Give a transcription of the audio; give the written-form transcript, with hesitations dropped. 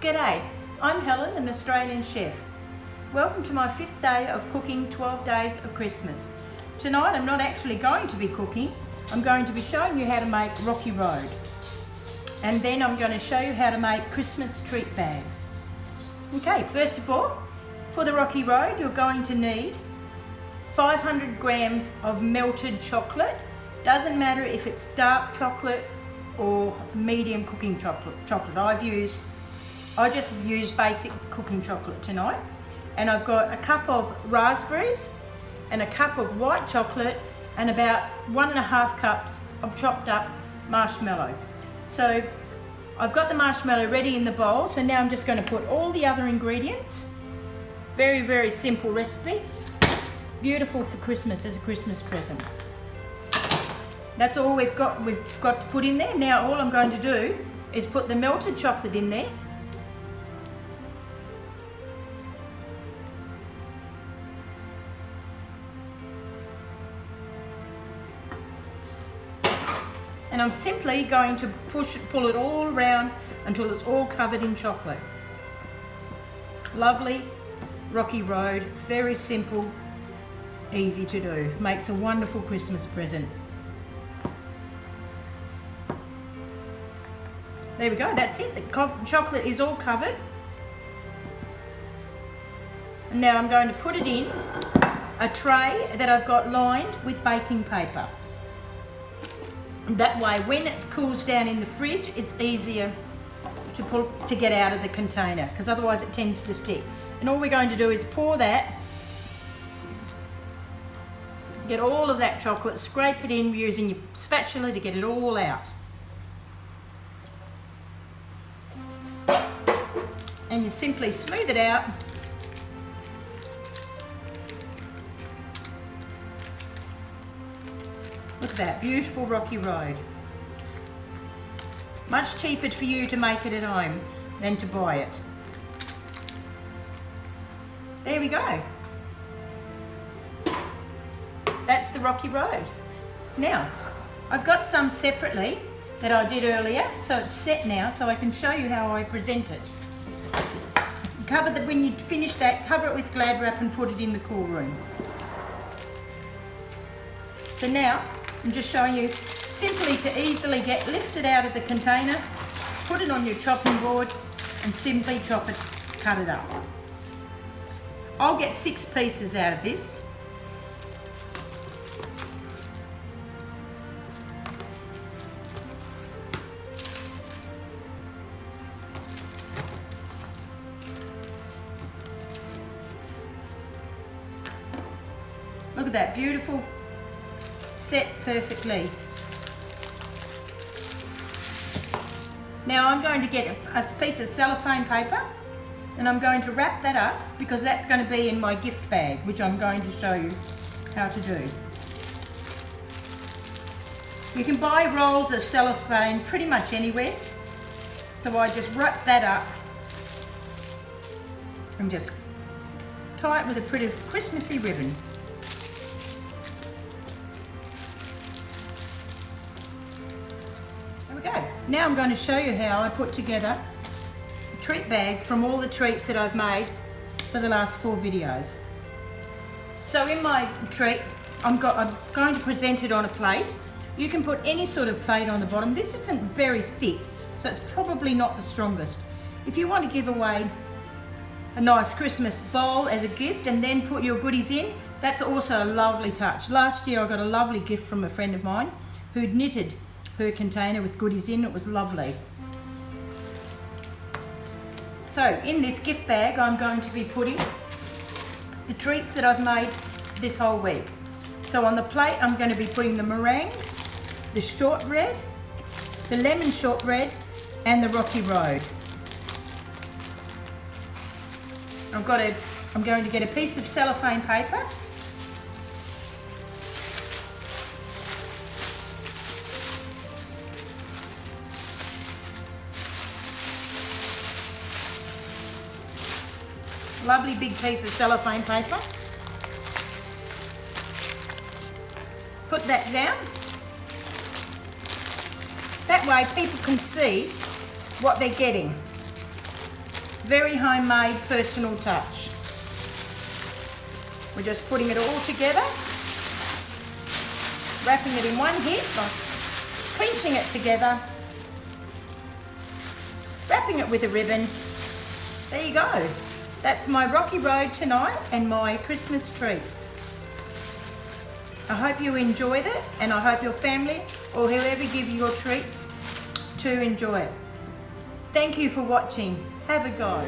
G'day, I'm Helen, an Australian chef. Welcome to my 5th day of cooking 12 days of Christmas. Tonight I'm not actually going to be cooking, I'm going to be showing you how to make Rocky Road. And then I'm going to show you how to make Christmas treat bags. Okay, first of all, for the Rocky Road you're going to need 500 grams of melted chocolate. Doesn't matter if it's dark chocolate or medium cooking chocolate. I just use basic cooking chocolate tonight. And I've got a cup of raspberries and a cup of white chocolate and about 1.5 cups of chopped up marshmallow. So I've got the marshmallow ready in the bowl, so now I'm just going to put all the other ingredients. Very, very simple recipe. Beautiful for Christmas as a Christmas present. That's all we've got to put in there. Now all I'm going to do is put the melted chocolate in there. And I'm simply going to pull it all around until it's all covered in chocolate. Lovely Rocky Road, very simple, easy to do. Makes a wonderful Christmas present. There we go, that's it. The chocolate is all covered. And now I'm going to put it in a tray that I've got lined with baking paper. That way, when it cools down in the fridge, it's easier to get out of the container, because otherwise it tends to stick. And all we're going to do is pour that, get all of that chocolate, scrape it in using your spatula to get it all out. And you simply smooth it out. Look at that, beautiful Rocky Road. Much cheaper for you to make it at home than to buy it. There we go. That's the Rocky Road. Now, I've got some separately that I did earlier, so it's set now, so I can show you how I present it. When you finish that, cover it with Glad wrap and put it in the cool room. So now, I'm just showing you simply to easily get lifted out of the container, put it on your chopping board and simply chop it, cut it up. I'll get 6 pieces out of this. Look at that, beautiful, set perfectly. Now I'm going to get a piece of cellophane paper and I'm going to wrap that up because that's going to be in my gift bag, which I'm going to show you how to do. You can buy rolls of cellophane pretty much anywhere. So I just wrap that up and just tie it with a pretty Christmassy ribbon. Go. Now I'm going to show you how I put together a treat bag from all the treats that I've made for the last 4 videos. So in my treat, I'm going to present it on a plate. You can put any sort of plate on the bottom. This isn't very thick, so it's probably not the strongest. If you want to give away a nice Christmas bowl as a gift and then put your goodies in, that's also a lovely touch. Last year I got a lovely gift from a friend of mine who'd knitted her container with goodies in. It was lovely. So in this gift bag I'm going to be putting the treats that I've made this whole week. So on the plate I'm going to be putting the meringues, the shortbread, the lemon shortbread and the Rocky Road. I'm going to get a piece of cellophane paper. Lovely big piece of cellophane paper. Put that down. That way people can see what they're getting. Very homemade, personal touch. We're just putting it all together, wrapping it in one hit, like pinching it together, wrapping it with a ribbon. There you go. That's my Rocky Road tonight and my Christmas treats. I hope you enjoyed it, and I hope your family or whoever give you your treats to enjoy it. Thank you for watching. Have a go.